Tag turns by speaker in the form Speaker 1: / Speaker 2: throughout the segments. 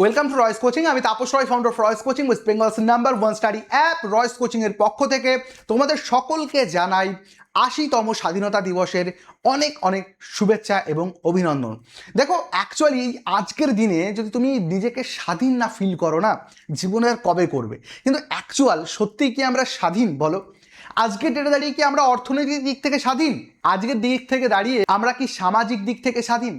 Speaker 1: Welcome to Roy's coaching. আমি Tapas Roy, founder of Roy's coaching, West Bengal's number 1 study app Roy's coaching এর পক্ষ থেকে তোমাদের সকলকে জানাই ৮০তম স্বাধীনতা দিবসের অনেক অনেক শুভেচ্ছা এবং অভিনন্দন। দেখো, অ্যাকচুয়ালি আজকের দিনে যদি তুমি নিজেকে স্বাধীন না ফিল করো না, জীবনে আর কবে করবে? কিন্তু অ্যাকচুয়াল সত্যিই কি আমরা স্বাধীন বলো? আজকের ডেটে দাঁড়িয়ে কি আমরা অর্থনৈতিক দিক থেকে স্বাধীন? আজকের দিক থেকে দাঁড়িয়ে আমরা কি সামাজিক দিক থেকে স্বাধীন?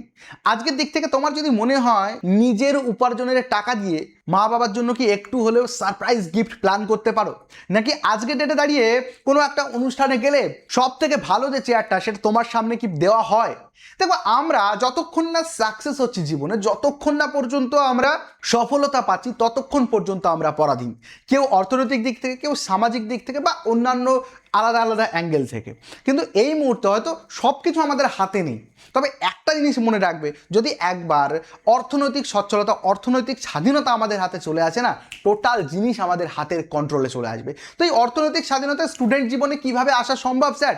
Speaker 1: আজকের দিক থেকে তোমার যদি মনে হয় নিজের উপার্জনের টাকা দিয়ে মা বাবার জন্য কি একটু হলেও সারপ্রাইজ গিফট প্ল্যান করতে পারো? নাকি আজকের ডেটে দাঁড়িয়ে কোনো একটা অনুষ্ঠানে গেলে সব থেকে ভালো যে চেয়ারটা সেটা তোমার সামনে কি দেওয়া হয়? দেখো, আমরা যতক্ষণ না সাকসেস হচ্ছি জীবনে, যতক্ষণ না পর্যন্ত আমরা সফলতা পাচ্ছি, ততক্ষণ পর্যন্ত আমরা পরাধীন। কেউ অর্থনৈতিক দিক থেকে, কেউ সামাজিক দিক থেকে, বা অন্যান্য আলাদা আলাদা অ্যাঙ্গেল থেকে। কিন্তু এই মুহূর্তে হয়তো সব কিছু আমাদের হাতে নেই। তবে একটা জিনিস মনে রাখবে, যদি একবার অর্থনৈতিক সচ্ছলতা, অর্থনৈতিক স্বাধীনতা আমাদের হাতে চলে আসে না, টোটাল জিনিস আমাদের হাতের কন্ট্রোলে চলে আসবে। তো এই অর্থনৈতিক স্বাধীনতা স্টুডেন্ট জীবনে কিভাবে আসা সম্ভব স্যার?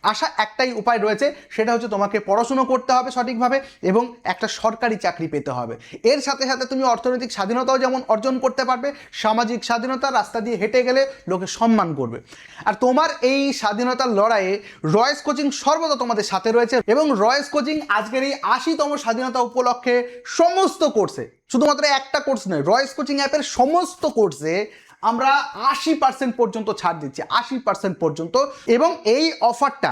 Speaker 1: আসা একটাই উপায় রয়েছে, সেটা হচ্ছে তোমাকে পড়াশুনো করতে হবে সঠিকভাবে এবং একটা সরকারি চাকরি পেতে হবে। এর সাথে সাথে তুমি অর্থনৈতিক স্বাধীনতাও যেমন অর্জন করতে পারবে, সামাজিক স্বাধীনতা, রাস্তা দিয়ে হেঁটে গেলে লোকে সম্মান করবে। আর তোমার এই স্বাধীনতার লড়াইয়ে রয়েস কোচিং সর্বদা তোমাদের সাথে রয়েছে। এবং রয়েস কোচিং আজকের এই ৮০তম স্বাধীনতা উপলক্ষে সমস্ত কোর্সে, শুধুমাত্র একটা কোর্স নয়, রয়েস কোচিং অ্যাপের সমস্ত কোর্সে আমরা ৮০% পর্যন্ত ছাড় দিচ্ছি, ৮০% পর্যন্ত। এবং এই অফারটা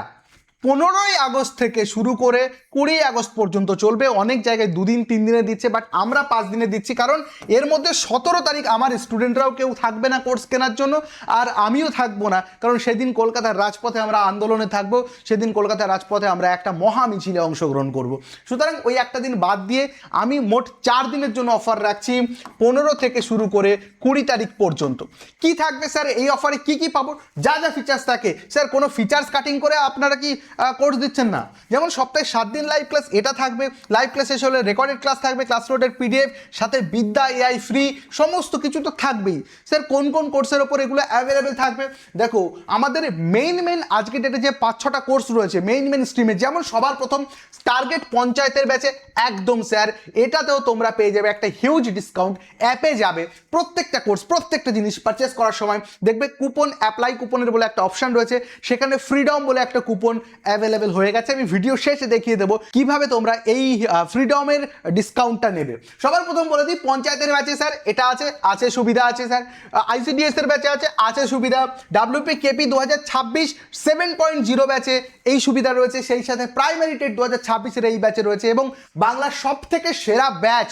Speaker 1: 15ই আগস্ট থেকে শুরু করে 20 আগস্ট পর্যন্ত চলবে। অনেক জায়গায় 2 দিন 3 দিনে দিচ্ছে, বাট আমরা 5 দিনে দিচ্ছি, কারণ এর মধ্যে 17 তারিখ আমার স্টুডেন্টরাও কেউ থাকবে না কোর্স কেনার জন্য, আর আমিও থাকবো না, কারণ সেদিন কলকাতার রাজপথে আমরা আন্দোলনে থাকবো। সেদিন কলকাতার রাজপথে আমরা একটা মহা মিছিলে অংশগ্রহণ করব। সুতরাং ওই একটা দিন বাদ দিয়ে আমি মোট 4 দিনের জন্য অফার রাখছি, 15 থেকে শুরু করে 20 তারিখ পর্যন্ত। কি থাকবে স্যার এই অফারে? কি কি পাবো? যা যা ফিচার্স থাকে স্যার, কোনো ফিচার্স কাটিং করে আপনারা কি কোর্স দিচ্ছেন না? যেমন সপ্তাহে 7 দিন লাইভ ক্লাস, এটা থাকবে। লাইভ ক্লাস শেষ হলে রেকর্ডেড ক্লাস থাকবে, ক্লাস নোটের পিডিএফ, সাথে বিদ্যা এআই ফ্রি, সমস্ত কিছু তো থাকবেই। স্যার কোন কোন কোর্সের ওপর এগুলো অ্যাভেলেবেল থাকবে? দেখো, আমাদের মেইন আজকের ডেটে যে 5-6টা কোর্স রয়েছে মেইন স্ট্রিমে, যেমন সবার প্রথম টার্গেট পঞ্চায়েতের ব্যাচে, একদম স্যার এটাতেও তোমরা পেয়ে যাবে একটা হিউজ ডিসকাউন্ট। অ্যাপে যাবে, প্রত্যেকটা কোর্স, প্রত্যেকটা জিনিস পারচেস করার সময় দেখবে কুপন, অ্যাপ্লাই কুপনের বলে একটা অপশন রয়েছে, সেখানে ফ্রিডম বলে একটা কুপন অ্যাভেলেবেল হয়ে গেছে। আমি ভিডিও শেষে দেখিয়ে দেবো কিভাবে তোমরা এই ফ্রিডমের ডিসকাউন্টটা নেবে। সবার প্রথম বলে দিই, পঞ্চায়েতের ব্যাচে স্যার এটা আছে সুবিধা আছে স্যার। আইসিডিএস এর ব্যাচে আছে সুবিধা। ডাব্লিউপি কেপি 2026 7.0 ব্যাচে এই সুবিধা রয়েছে। সেই সাথে প্রাইমারি টেট 2026-এর এই ব্যাচে রয়েছে। এবং বাংলার সব থেকে সেরা ব্যাচ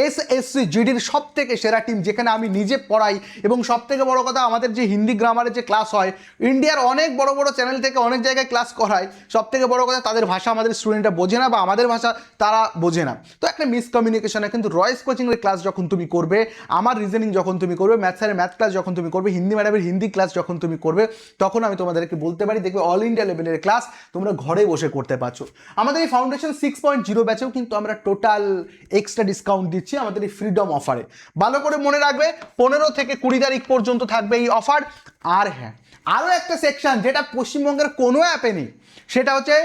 Speaker 1: এসএসসি জিডির সব থেকে সেরা টিম, যেখানে আমি নিজে পড়াই। এবং সব থেকে বড় কথা, আমাদের যে হিন্দি গ্রামারের যে ক্লাস হয়, ইন্ডিয়ার অনেক বড় বড় চ্যানেল থেকে অনেক জায়গায় ক্লাস করায়। সব থেকে বড় কথা, তাদের ভাষা আমাদের স্টুডেন্টরা বোঝে না, বা আমাদের ভাষা তারা বোঝে না। তো একটা মিসকমিউনিকেশন হয়। কিন্তু রয়েস কোচিংয়ের ক্লাস যখন তুমি করবে, আমার রিজনিং যখন তুমি করবে, ম্যাথসের ম্যাথ ক্লাস যখন তুমি করবে, হিন্দি ম্যাডামের হিন্দি ক্লাস যখন তুমি করবে, তখন আমি তোমাদেরকে বলতে পারি, দেখবে অল ইন্ডিয়া লেভেলের ক্লাস তোমরা ঘরে বসে করতে পারছো। আমাদের এই ফাউন্ডেশন 6.0 ব্যাচেও কিন্তু আমরা টোটাল এক্সট্রা ডিসকাউন্ট দিচ্ছি আমাদের এই ফ্রিডম অফারে। ভালো করে মনে রাখবে, 15 থেকে 20 তারিখ পর্যন্ত থাকবে এই অফার। আর হ্যাঁ, আরও একটা সেকশন যেটা পশ্চিমবঙ্গের কোনো অ্যাপে নেই, সেটা হচ্ছে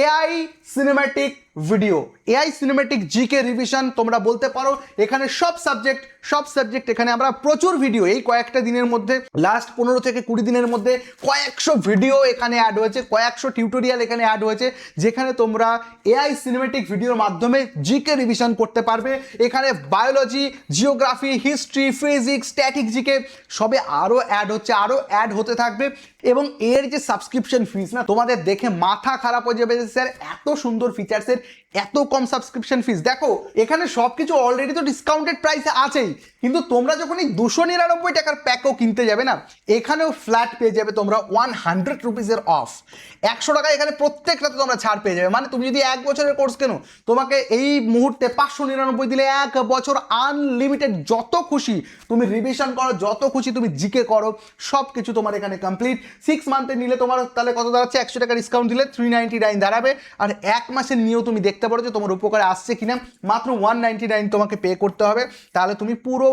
Speaker 1: AI cinematic video, AI cinematic GK revision তোমরা বলতে পারো। এখানে সব সাবজেক্ট এখানে আমরা প্রচুর ভিডিও, এই কয়েকটা দিনের মধ্যে, লাস্ট 15 থেকে 20 দিনের মধ্যে কয়েকশো ভিডিও এখানে অ্যাড হয়েছে, কয়েকশো টিউটোরিয়াল এখানে অ্যাড হয়েছে, যেখানে তোমরা এআই সিনেম্যাটিক ভিডিওর মাধ্যমে জিকে রিভিশন করতে পারবে। এখানে biology, geography, history, physics, static GK সবে আরও অ্যাড হচ্ছে, আরও অ্যাড হতে থাকবে। এবং এর যে সাবস্ক্রিপশন ফিস না, তোমাদের দেখে মাথা খারাপ হয়ে যাবে যে স্যার এত সুন্দর ফিচার্সের এত কম সাবস্ক্রিপশন ফিস। দেখো, এখানে সব কিছু অলরেডি তো ডিসকাউন্টেড প্রাইসে আছেই, কিন্তু তোমরা যখন এই 299 টাকার প্যাকও কিনতে যাবে না, এখানেও ফ্ল্যাট পেয়ে যাবে তোমরা 100 রুপিসের অফ। 100 টাকা এখানে প্রত্যেকটাতে তোমরা ছাড় পেয়ে যাবে। মানে তুমি যদি 1 বছরের কোর্স কেনো, তোমাকে এই মুহূর্তে 599 দিলে 1 বছর আনলিমিটেড যত খুশি তুমি রিভিশন করো, যত খুশি তুমি জিকে করো, সব কিছু তোমার এখানে কমপ্লিট। 6 মান্থে নিলে তোমার তাহলে কত দাঁড়াচ্ছে? 100 টাকা ডিসকাউন্ট দিলে 399 দাঁড়াবে। আর 1 মাসের নিয়েও তুমি দেখতে দেখতে পারো যে তোমার উপকারে আসছে কিনা। মাত্র 199 তোমাকে পে করতে হবে, তাহলে তুমি পুরো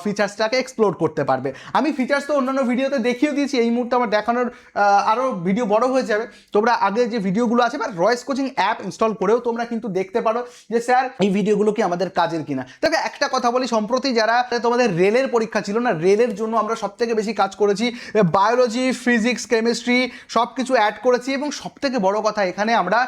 Speaker 1: ফিচার্সটাকে এক্সপ্লোর করতে পারবে। আমি ফিচার্স তো অন্যান্য ভিডিওতে দেখিয়ে দিয়েছি, এই মুহূর্তে আমার দেখানোর আরও ভিডিও বড় হয়ে যাবে। তোমরা আগে যে ভিডিওগুলো আছে বা রয়েস কোচিং অ্যাপ ইনস্টল করেও তোমরা কিন্তু দেখতে পারো যে স্যার এই ভিডিওগুলো কি আমাদের কাজের কিনা। তবে একটা কথা বলি, সম্প্রতি যারা তোমাদের রেলের পরীক্ষা ছিল না, রেলের জন্য আমরা সবথেকে বেশি কাজ করেছি, বায়োলজি, ফিজিক্স, কেমিস্ট্রি সব কিছু অ্যাড করেছি। এবং সবথেকে বড় কথা, এখানে আমরা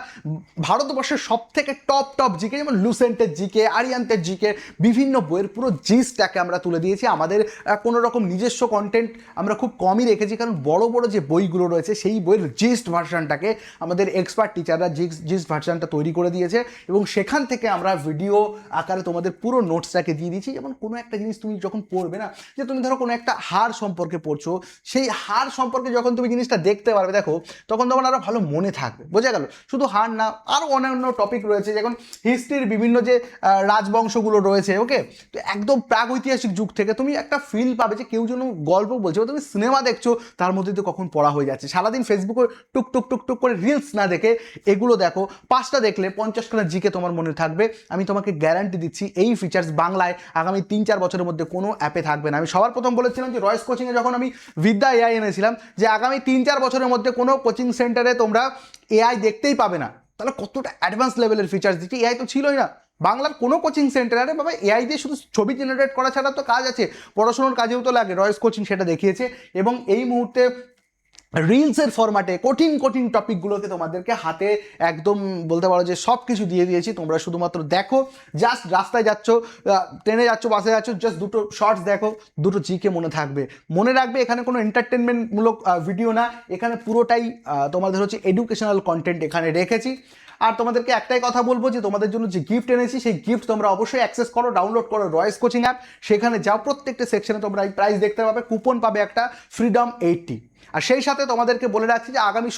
Speaker 1: ভারতবর্ষের সবথেকে টপ জিকে, যেমন লুসেন্টের জিকে, আরিয়ান্তের জিকে, বিভিন্ন বইয়ের পুরো জিসটাকে আমরা তুলে দিয়েছি। আমাদের কোনো রকম নিজস্ব কন্টেন্ট আমরা খুব কমই রেখেছি, কারণ বড় বড় যে বইগুলো রয়েছে সেই বইয়ের জিস্ট ভার্সনটাকে আমাদের এক্সপার্ট টিচাররা জিস্ট ভার্সনটা তৈরি করে দিয়েছে, এবং সেখান থেকে আমরা ভিডিও আকারে তোমাদের পুরো নোটসটাকে দিয়ে দিয়েছি। যেমন কোনো একটা জিনিস তুমি যখন পড়বে না, যে তুমি ধরো কোনো একটা হাড় সম্পর্কে পড়ছো, সেই হাড় সম্পর্কে যখন তুমি জিনিসটা দেখতে পারবে, দেখো তখন তোমার আরও ভালো মনে থাকবে। বোঝা গেল? শুধু হাড় না, আরও অন্যান্য টপিক রয়েছে, যেমন হিস্ট্রির বিভিন্ন যে রাজবংশগুলো রয়েছে, ওকে, তো একদম প্রাগৈতিহাসিক যুগ থেকে তুমি একটা ফিল পাবে যে কেউ যেন গল্প বলছে, তুমি সিনেমা দেখছো, তার মধ্যে তো কখন পড়া হয়ে যাচ্ছে। সারাদিন ফেসবুকে টুক টুক টুক টুক করে রিলস না দেখে এগুলো দেখো, 5টা দেখলে 50খানা জিকে তোমার মনে থাকবে। আমি তোমাকে গ্যারান্টি দিচ্ছি এই ফিচার্স বাংলায় আগামী 3-4 বছরের মধ্যে কোনো অ্যাপে থাকবে না। আমি সবার প্রথম বলেছিলাম যে রয়েস কোচিংয়ে যখন আমি বিদ্যা এআই এনেছিলাম, যে আগামী 3-4 বছরের মধ্যে কোনো কোচিং সেন্টারে তোমরা এআই দেখতেই পাবে না। তাহলে কতটা অ্যাডভান্স লেভেলের ফিচার্স দিচ্ছি, এআই তো ছিলই না বাংলার কোনো কোচিং সেন্টারে। বাবা, এআই দিয়ে শুধু ছবি জেনারেট করা ছাড়া তো কাজ আছে, পড়াশোনার কাজেও তো লাগে, রয়েস কোচিং সেটা দেখিয়েছে। এবং এই মুহূর্তে রিলসের ফরম্যাটে কঠিন টপিকগুলোকে তোমাদেরকে হাতে একদম বলতে পারো যে সব কিছু দিয়ে দিয়েছি। তোমরা শুধুমাত্র দেখো, জাস্ট রাস্তায় যাচ্ছ, ট্রেনে যাচ্ছ, বাসে যাচ্ছ, জাস্ট দুটো শর্টস দেখো, দুটো জিকে মনে থাকবে। মনে রাখবে, এখানে কোনো এন্টারটেনমেন্টমূলক ভিডিও না, এখানে পুরোটাই তোমাদের হচ্ছে এডুকেশনাল কন্টেন্ট এখানে রেখেছি। আর তোমাদেরকে একটাই কথা বলবো যে তোমাদের জন্য যে গিফট এনেছি, সেই গিফট তোমরা অবশ্যই অ্যাক্সেস করো, ডাউনলোড করো রয়েস কোচিং অ্যাপ, সেখানে যাও, প্রত্যেকটা সেকশনে তোমরা এই প্রাইস দেখতে পাবে, কুপন পাবে একটা ফ্রিডম 80। আর সেই সাথে তোমাদেরকে বলে রাখছি যে আগামী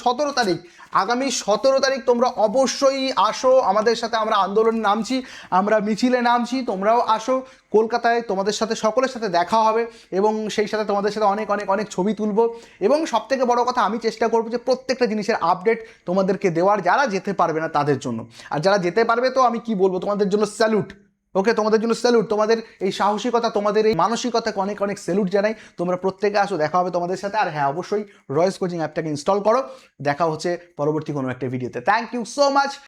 Speaker 1: 17 তারিখ তোমরা অবশ্যই আসো আমাদের সাথে। আমরা আন্দোলনে নামছি, আমরা মিছিলে নামছি, তোমরাও আসো কলকাতায়, তোমাদের সাথে সকলের সাথে দেখা হবে, এবং সেই সাথে তোমাদের সাথে অনেক ছবি তুলবো। এবং সবথেকে বড় কথা, আমি চেষ্টা করবো যে প্রত্যেকটা জিনিসের আপডেট তোমাদেরকে দেওয়ার, যারা যেতে পারবে না তাদের জন্য। আর যারা যেতে পারবে, তো আমি কি বলবো, তোমাদের জন্য স্যালুট। ওকে, তোমাদের জন্য স্যালুট, তোমাদের এই সাহসিকতা, তোমাদের এই মানসিকতাকে অনেক স্যালুট জানাই। তোমরা প্রত্যেকে আসো, দেখা হবে তোমাদের সাথে। আর হ্যাঁ, অবশ্যই রয়েস কোচিং অ্যাপটাকে ইনস্টল করো। দেখা হচ্ছে পরবর্তী কোনো একটা ভিডিওতে। Thank you so much.